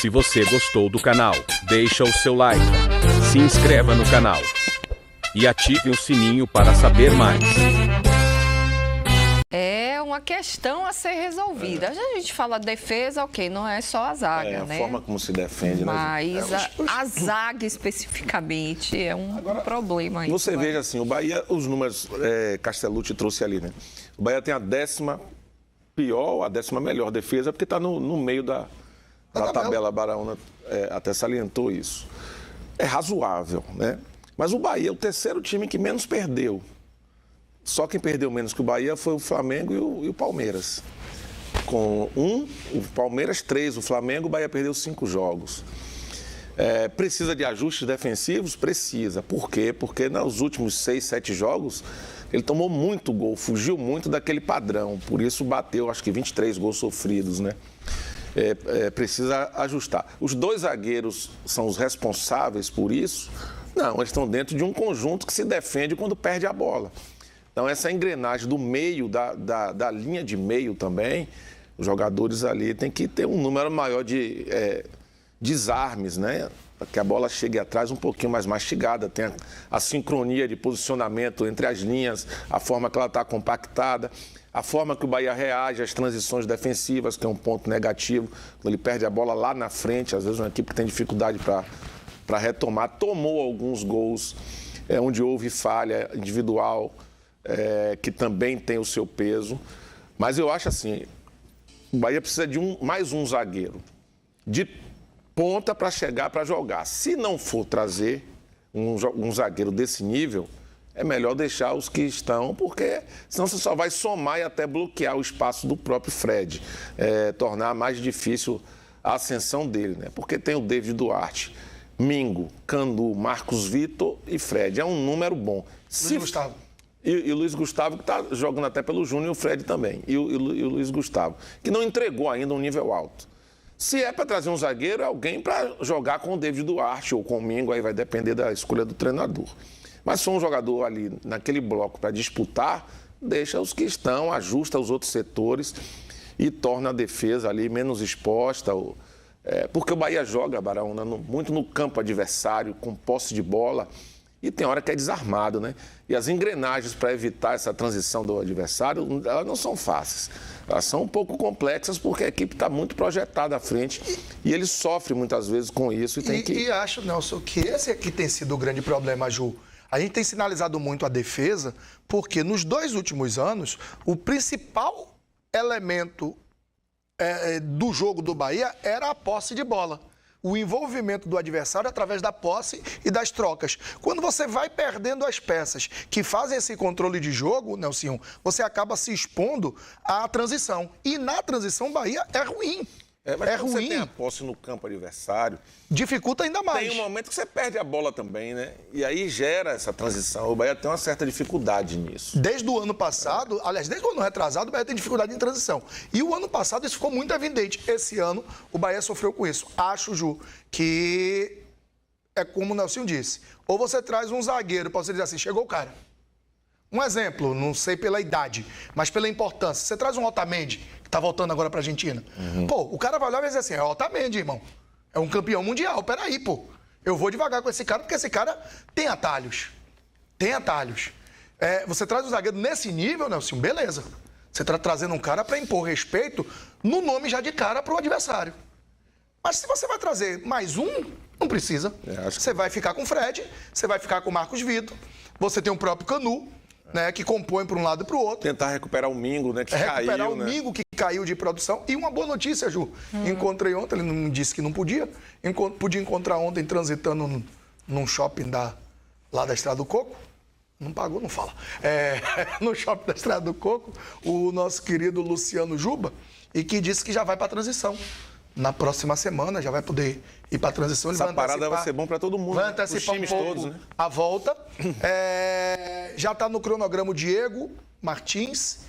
Se você gostou do canal, deixa o seu like, se inscreva no canal e ative o sininho para saber mais. É uma questão a ser resolvida. A gente fala defesa, ok, não é só a zaga, né? A forma como se defende, mas né? a zaga especificamente é um problema aí. Você veja assim, o Bahia, os números Castellucci trouxe ali, né? O Bahia tem a 10ª pior, a 10ª melhor defesa, porque está no meio da tabela. Baraúna até salientou isso. É razoável, né? Mas o Bahia é o 3º time que menos perdeu. Só quem perdeu menos que o Bahia foi o Flamengo e o Palmeiras. Com o Palmeiras 3, o Flamengo, o Bahia perdeu 5 jogos. Precisa de ajustes defensivos? Precisa. Por quê? Porque nos últimos 6, 7 jogos, ele tomou muito gol, fugiu muito daquele padrão. Por isso bateu, acho que 23 gols sofridos, né? Precisa ajustar. Os 2 zagueiros são os responsáveis por isso? Não, eles estão dentro de um conjunto que se defende quando perde a bola. Então, essa engrenagem do meio, da linha de meio também, os jogadores ali têm que ter um número maior de desarmes, né? Para que a bola chegue atrás um pouquinho mais mastigada, tenha a sincronia de posicionamento entre as linhas, a forma que ela está compactada, a forma que o Bahia reage às transições defensivas, que é um ponto negativo, quando ele perde a bola lá na frente, às vezes uma equipe que tem dificuldade para retomar, tomou alguns gols onde houve falha individual, que também tem o seu peso. Mas eu acho assim, o Bahia precisa de mais um zagueiro de ponta para chegar, para jogar. Se não for trazer um zagueiro desse nível, é melhor deixar os que estão, porque senão você só vai somar e até bloquear o espaço do próprio Fred, tornar mais difícil a ascensão dele, né? Porque tem o David Duarte, Mingo, Canu, Marcos Vitor e Fred. É um número bom. Luiz Gustavo. E o Luiz Gustavo, que está jogando até pelo Júnior, e o Fred também. E o Luiz Gustavo, que não entregou ainda um nível alto. Se é para trazer um zagueiro, é alguém para jogar com o David Duarte ou com o Mingo, aí vai depender da escolha do treinador. Mas se for um jogador ali naquele bloco para disputar, deixa os que estão, ajusta os outros setores e torna a defesa ali menos exposta. Porque o Bahia joga, Baraúna, muito no campo adversário, com posse de bola. E tem hora que é desarmado, né? E as engrenagens para evitar essa transição do adversário, elas não são fáceis. Elas são um pouco complexas porque a equipe está muito projetada à frente e ele sofre muitas vezes com isso. E acho, Nelson, que esse aqui tem sido o grande problema, Ju. A gente tem sinalizado muito a defesa porque nos 2 últimos anos, o principal elemento do jogo do Bahia era a posse de bola. O envolvimento do adversário através da posse e das trocas. Quando você vai perdendo as peças que fazem esse controle de jogo, Nelson, você acaba se expondo à transição. E na transição, o Bahia é ruim. Mas quando você tem a posse no campo adversário, dificulta ainda mais. Tem um momento que você perde a bola também, né? E aí gera essa transição. O Bahia tem uma certa dificuldade nisso. Desde o ano passado, aliás, desde o ano retrasado, o Bahia tem dificuldade em transição. E o ano passado isso ficou muito evidente. Esse ano, o Bahia sofreu com isso. Acho, Ju, que é como o Nelson disse. Ou você traz um zagueiro para você dizer assim, chegou o cara. Um exemplo, não sei pela idade, mas pela importância. Você traz um Otamendi, que está voltando agora para a Argentina. Pô, o cara vai olhar e vai dizer assim, é Otamendi, irmão. É um campeão mundial, peraí, pô. Eu vou devagar com esse cara, porque esse cara tem atalhos. Tem atalhos. Você traz um zagueiro nesse nível, Nelson, beleza. Você está trazendo um cara para impor respeito no nome já de cara para o adversário. Mas se você vai trazer mais um, não precisa. Você vai ficar com o Fred, você vai ficar com o Marcos Vitor, você tem o próprio Canu, né, que compõe para um lado e para o outro. Tentar recuperar o Mingo, né, que caiu. Recuperar o Mingo, que caiu de produção. E uma boa notícia, Ju. Encontrei ontem, ele não me disse que não podia. Podia encontrar ontem transitando num shopping lá da Estrada do Coco. Não pagou, não fala. No shopping da Estrada do Coco, o nosso querido Luciano Juba, e que disse que já vai para a transição. Na próxima semana já vai poder ir para a transição. Essa parada vai ser bom para todo mundo. Vai antecipar um pouco todos, né? A volta. Já está no cronograma o Diego Martins,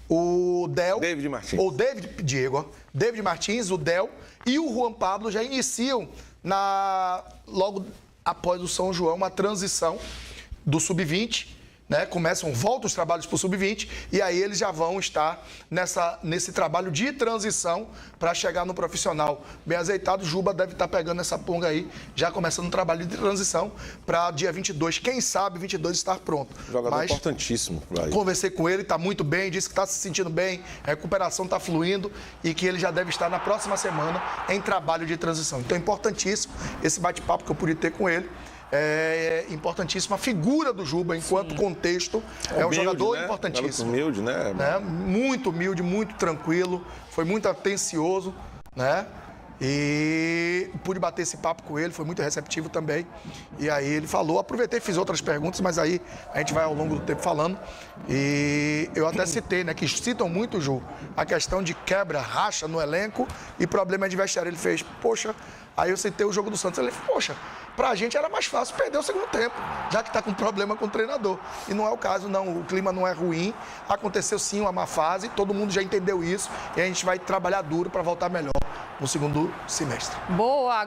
o Del. David Martins. O David Martins, o Del e o Juan Pablo já iniciam logo após o São João uma transição do Sub-20 né? Voltam os trabalhos para o Sub-20 e aí eles já vão estar nesse trabalho de transição para chegar no profissional bem azeitado. Juba deve estar pegando essa ponga aí, já começando o trabalho de transição para dia 22. Quem sabe 22 estar pronto. Jogador importantíssimo. Conversei com ele, está muito bem, disse que está se sentindo bem, a recuperação está fluindo e que ele já deve estar na próxima semana em trabalho de transição. Então é importantíssimo esse bate-papo que eu pude ter com ele. É importantíssima a figura do Juba enquanto contexto. É um jogador importantíssimo. Humilde, né? Muito humilde, muito tranquilo, foi muito atencioso, né? E pude bater esse papo com ele, foi muito receptivo também. E aí ele falou, aproveitei e fiz outras perguntas, mas aí a gente vai ao longo do tempo falando. E eu até citei, né, que citam muito, Ju, a questão de quebra, racha no elenco e problema de vestiário. Ele fez, poxa, aí eu citei o jogo do Santos, ele falou, poxa, pra gente era mais fácil perder o segundo tempo, já que tá com problema com o treinador. E não é o caso, não, o clima não é ruim, aconteceu sim uma má fase, todo mundo já entendeu isso e a gente vai trabalhar duro para voltar melhor no segundo semestre. Boa!